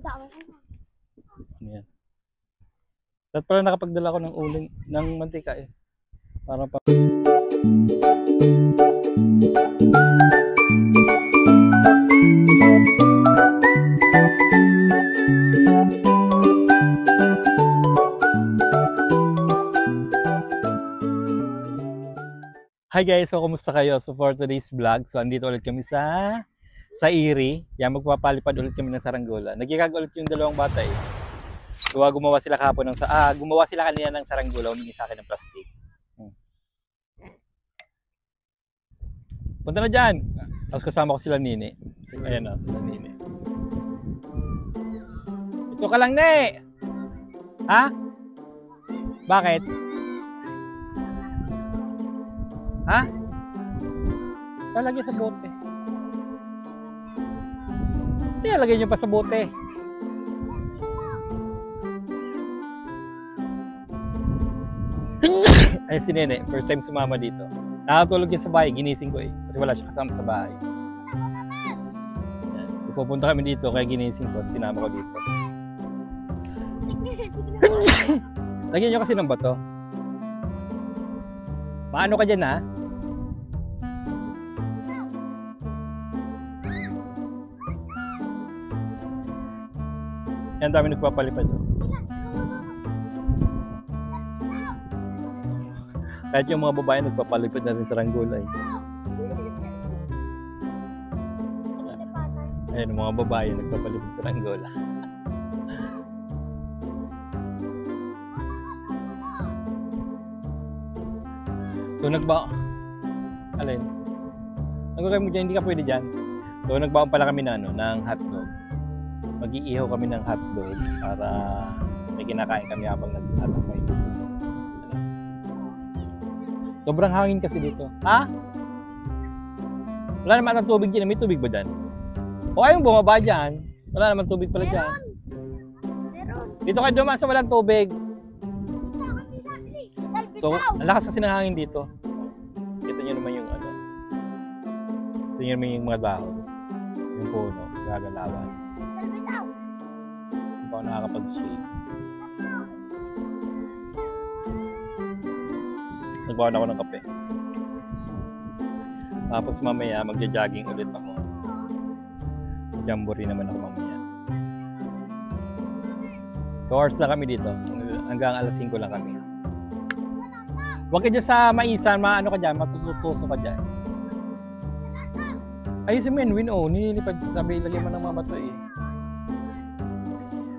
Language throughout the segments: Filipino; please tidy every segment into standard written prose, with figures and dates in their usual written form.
Ano yan? Dapat pala nakapagdala ko ng uling ng mantika eh. Para pa Hi guys, so kumusta kayo? So for today's vlog, so andito ulit kami sa Iri. Yan, magpapalipad ulit kami ng saranggola. Nagkikag ulit yung dalawang bata eh. Gumawa sila kahapon ng gumawa sila kanina ng saranggola, humingi sa akin ng plastic. Punta na dyan! Tapos kasama ko sila Nini. Ayan na, sila Nini. Ito ka lang, Ne! Ha? Bakit? Ha? Lalagay sa bote. Hindi, lalagay nyo pa sa bote. Ay, si Nene, first time sumama dito. Nakatulog yun sa bahay, ginising ko eh. Kasi wala siya kasama sa bahay. So, pupunta kami dito, kaya ginising ko at sinama ko dito. Lagyan nyo kasi ng bato. Paano ka dyan, ha? Yan, dami nagpapalipad. Kahit yung mga babae nagpapalipad na rin sa saranggola eh. Ayan, mga babae nagpapalipad sa saranggola. So alin? Nagkakay mo dyan, hindi ka pwede dyan. So nagbaon pala kami na ng hotdog. Mag-iihaw kami ng hotdog para may kinakain kami habang nag-atapay. Sobrang hangin kasi dito. Ha? Wala naman ang tubig dyan. May tubig ba dyan? O ayong bumaba dyan. Wala naman tubig pala dyan. Dito kayo dumaan sa walang tubig. So, ang lakas kasi ng hangin dito. Kita nyo naman yung ano. Kita nyo naman yung mga dahon. Yung puno. Gagalawan. Hindi pa ako nakakapag-shade. Nagbawan ako ng kape. Tapos mamaya magja-jogging ulit ako. Jamboree naman ako mamaya. 2 hours lang kami dito. Hanggang alas 5 lang kami. Huwag ka dyan sa maisan, maano ka dyan, matutuso ka dyan. Ayusin mo yun, win-o. Nililipad, sabi, ilagay mo ng mga bato eh.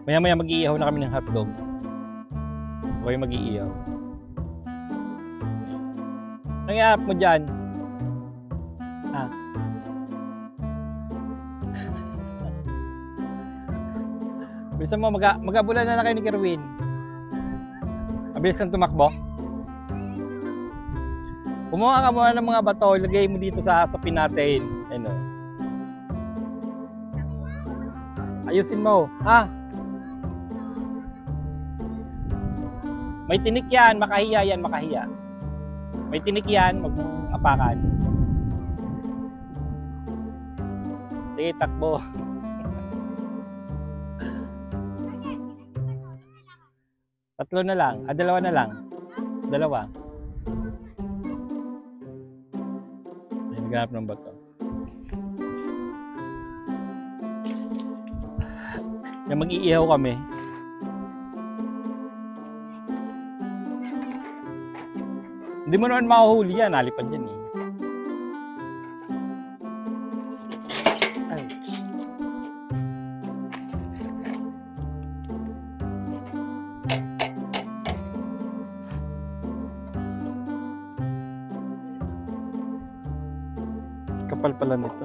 Maya-maya mag-iihaw na kami ng hotdog. Okay, mag-iihaw. Nangyayap mo dyan? Ha? Bilisan mo, mag-abulan na kayo ni Kerwin. Mabilis kang tumakbo. Kumuha ka muna ng mga bato, ilagay mo dito sa sapin natin. Ano? Ayusin mo. Ha? May tinik yan, makahiya yan, makahiya. May tinik yan, wag mong apakan. Sige, takbo. Tatlo na lang. Dalawa na lang. Dalawa. Ay, naghanap ng bato. Yung mag-iihaw kami. Hindi mo naman mahuhuli yan. Nalipad yan eh. Ay. Kapal pala nito.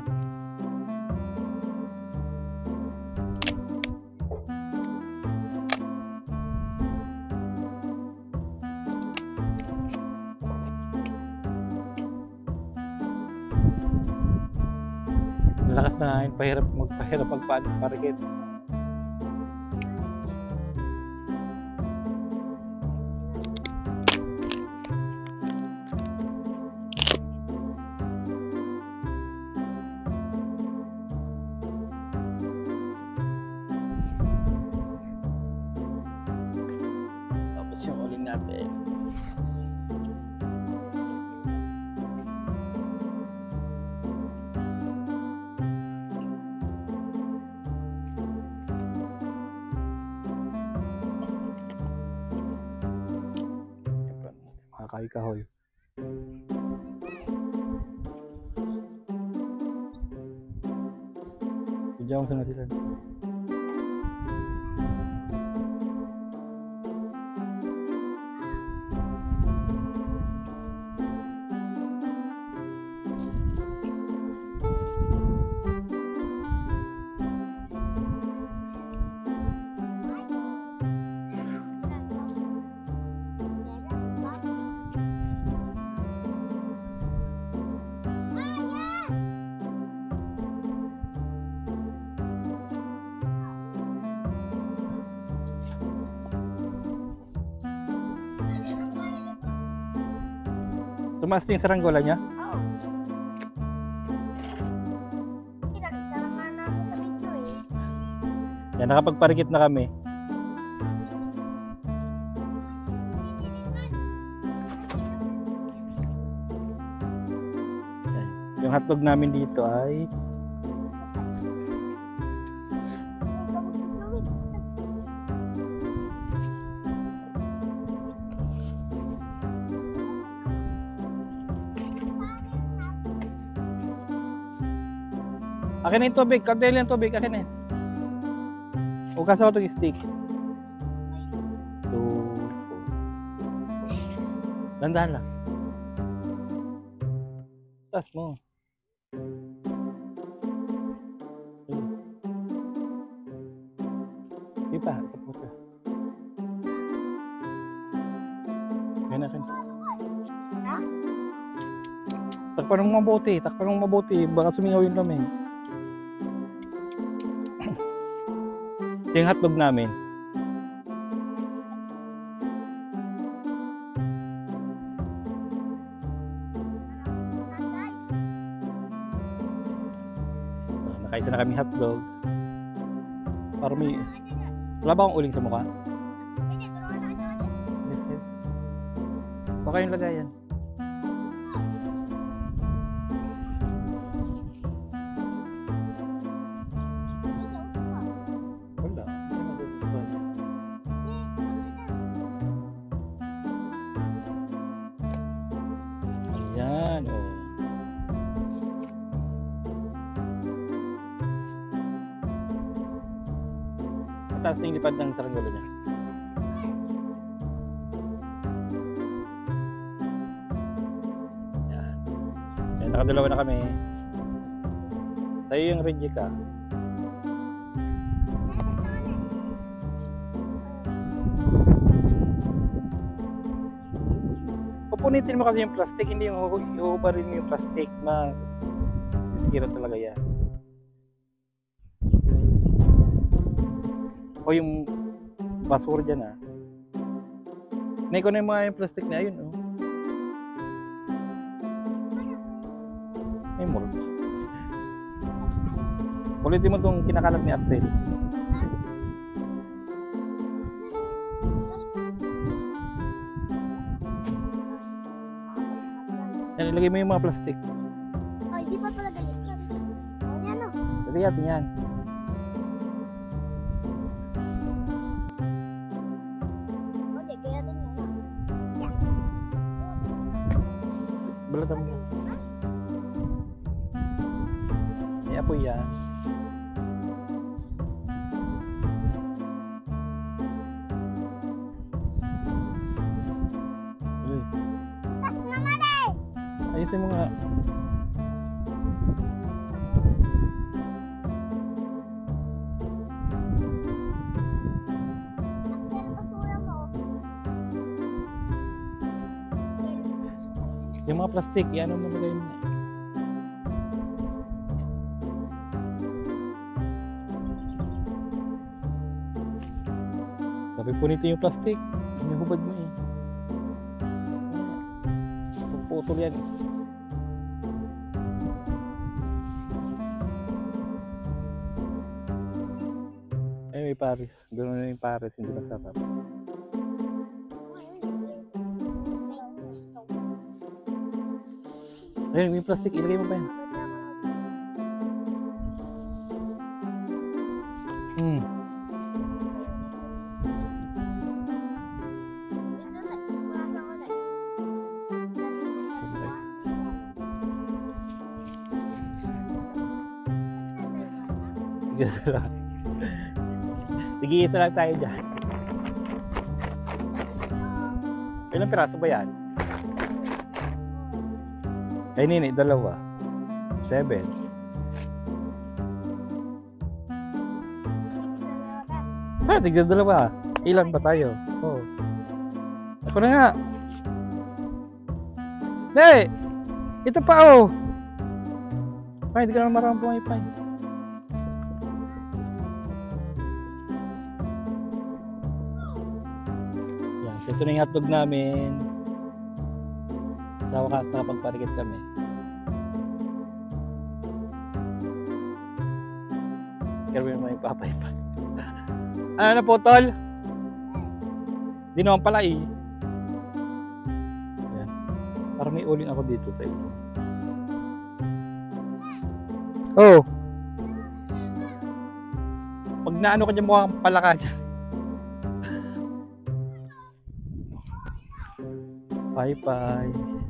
Lakas na hangin, magpahirap magparikit. natin. Kahoy-kahoy. Diyan sa sila. Tumaas din yung saranggola niya? Oo. Pinakita naman namin sa video eh. Yan, nakapagparikit na kami. Yan. Yung hotdog namin dito ay akin na yung tubig, kaktail yung tubig, akin na yun. Huwag kasama itong stick. 2, 4. Dandahan lang. Tas mo. Di pa, tapos ka. Yan akin. Ha? Takpan ng mabuti, baka sumingaw yung lamig. Yung hotdog namin. Nakaisa na kami hotdog. Para may... Wala ba akong uling sa mukha? Yes, yes. Baka yung lagayan. Wala. Hindi masasusuan. Ayan, oh. Mataas na yung lipad ng saranggola niya. Ayan. Ayan, nakadalawa na kami. Sa'yo yung Reggica. Pupunitin mo kasi yung plastic, hindi yung ihuhubarin mo yung plastic. Masisira talaga yan. O yung basura dyan ah. Naiko na yung mga yung plastic na yun oh. Ay mulch. Ulitin mo itong kinakalat ni Arcel. Yan, ilagay mo yung mga plastic. Ay, di pa pala galit yan. O, yan o. Lagay natin yan. O, di, kaya din yan. Balatan mo. May apoy yan. Uy, Tas naman eh! ayusin mo nga. Sir, basura mo. Yung mga plastic, yan ang malagay mo. Sabi punitin yung plastic. Hinihubad mo eh. Puputol yan eh. Ay, may Paris. Doon na yung Paris, hindi masarap. Ay, Ayun, may plastic. Ilagay mo pa yan. Hmm. Sige, ito lang tayo dyan. Ilang piraso ba yan? Ay, nini, dalawa. 7. Ah, tignan dalawa. Ilan ba tayo? Oh. Ako na nga. Hey! Ito pa, oh! Ay, hindi ka naman marami pumipay. Yan, so ito na yung hotdog namin. Sa wakas, nakapagparikit kami. Karami naman yung papaypay. Ano na po, tol? Di naman pala eh. Yan. Parang may uling ako dito sa ilo. Oh! Pag naano ka dyan, mukhang palaka dyan. Bye-bye.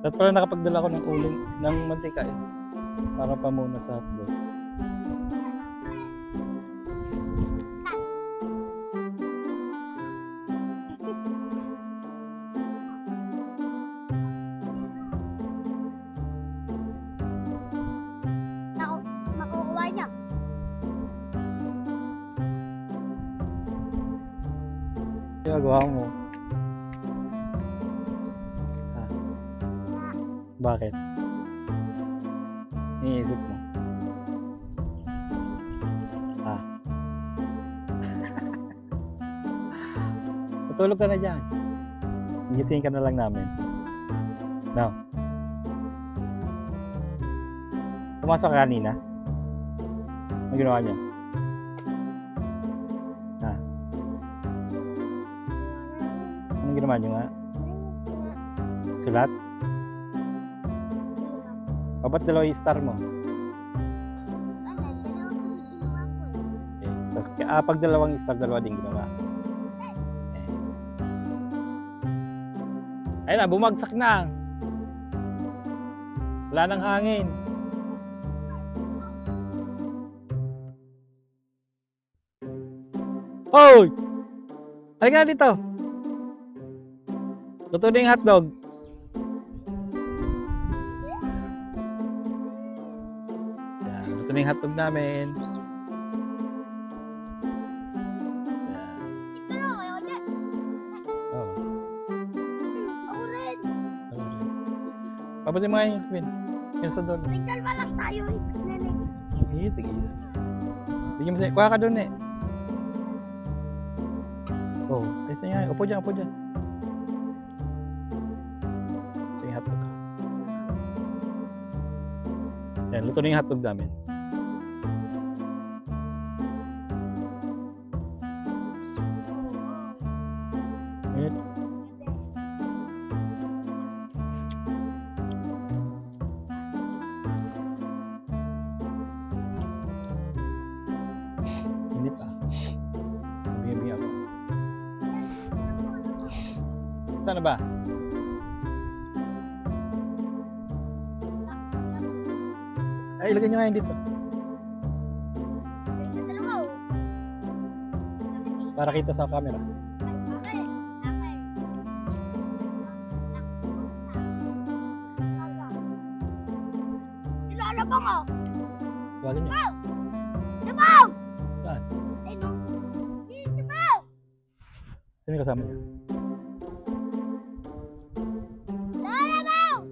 At pala nakapagdala ko ng uling ng mantika eh. Para pa muna sa hotdog. Makukuha niya. Ginagawa mo. Bakit? Iniisip mo. Ah. Matulog ka na dyan. Gisingin ka na lang namin. No. Pumasok ka kanina? Ano ginawa niya? Ah. Anong ginawa niyo nga? Sulat? O ba't dalawa yung star mo? Okay. Pag dalawang star, dalawa din ginawa. Okay. Ayun na, bumagsak na. Wala nang hangin. Hoy! Halika na dito. Luto na yung hotdog. Ito na yung hotdog namin. Ito na, kaya ko dyan. Oh. Ako rin. Papatin mo nga yung Queen. Yan sa doon. Nagdalwa lang tayo eh. Nanay. Sige, tig-isa. Bigyan mo siya. Kuha ka doon eh. Oh, ayos na yan. Upo dyan, upo dyan. Ito yung hotdog. Yan, luto na yung hotdog namin. Init. Init ah. Bigyan ako. Saan na ba? Ay, ilagay nyo nga yun dito. Yung dalawa oh. Para kita sa camera. Okay. Okay. Ilalabang ko. Tawagin nyo. Labaw! Saan? Ay no. Labaw! Sino yung kasama niya? Labaw!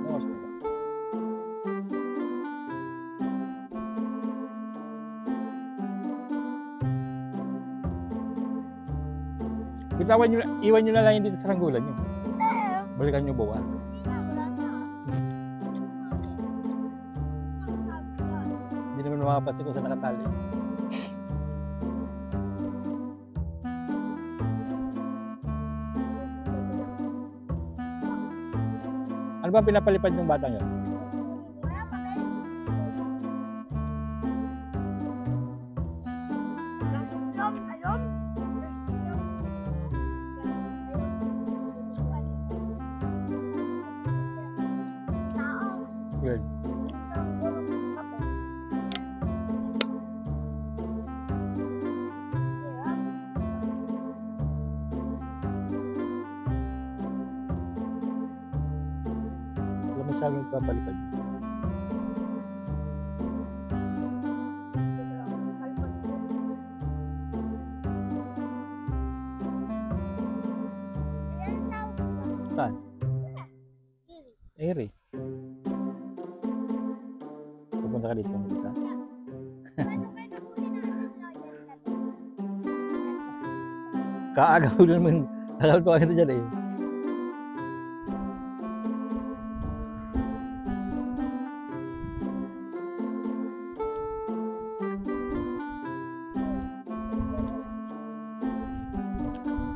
Oras na ba? Iwan nyo na lang yun dito sa ranggulan nyo. Balikan nyo bukas. Hindi naman makapansin kung saan nakatali. Ano ba pinapalipad ng batang yun? Good. Wala masyadong papalipad. Saan? Eri. Pupunta ka dito ng isa? Kaagaw naman. Agaw ko agad dyan eh.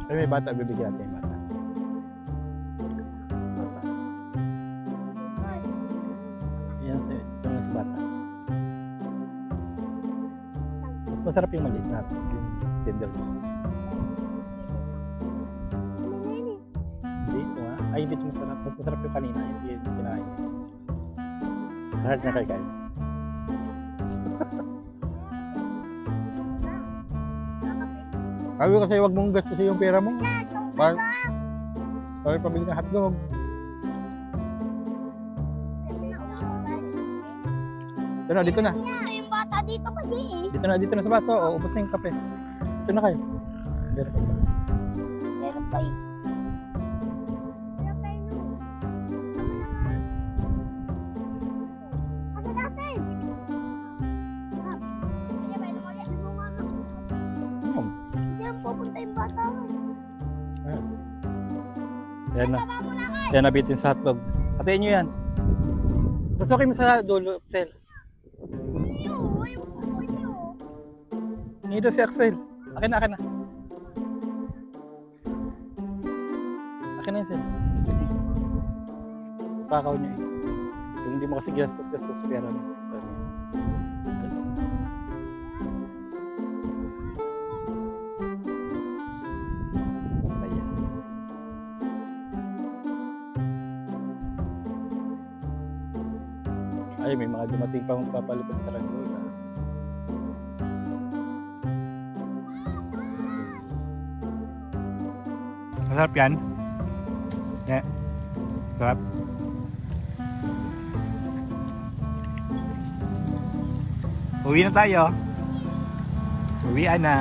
Pero may bata, bibigyan natin yung bata. Yan sa bata. Mas masarap yung maliit natin, yung tender juice. Hindi, ito nga. Ay, hindi ito masarap. Mas masarap yung kanina, yung kinain. Lahat na kayo kayo. Sabi ko kasi huwag mong gastusin yung pera mo. Para pabili ng hotdog. Ito na, dito na. Yung bata dito pa di eh. Dito na sa baso. O, ubos na yung kape. Ito na kayo. Meron pa ba? Meron pa eh. Pupunta yung bata mo. Yan na. Yan nabitin sa hotdog. Hatiin nyo yan. Sasukin mo sa dulo, Axel. Nito si Axel. Akin na. Akin na yun, Axel. Pakaw nyo eh. Kung hindi mo kasi gastos pera mo. Ay, may mga dumating pa magpapalipad sa ranggola. Masarap yan? Yeah. Masarap. Uwi na tayo. Uwian na.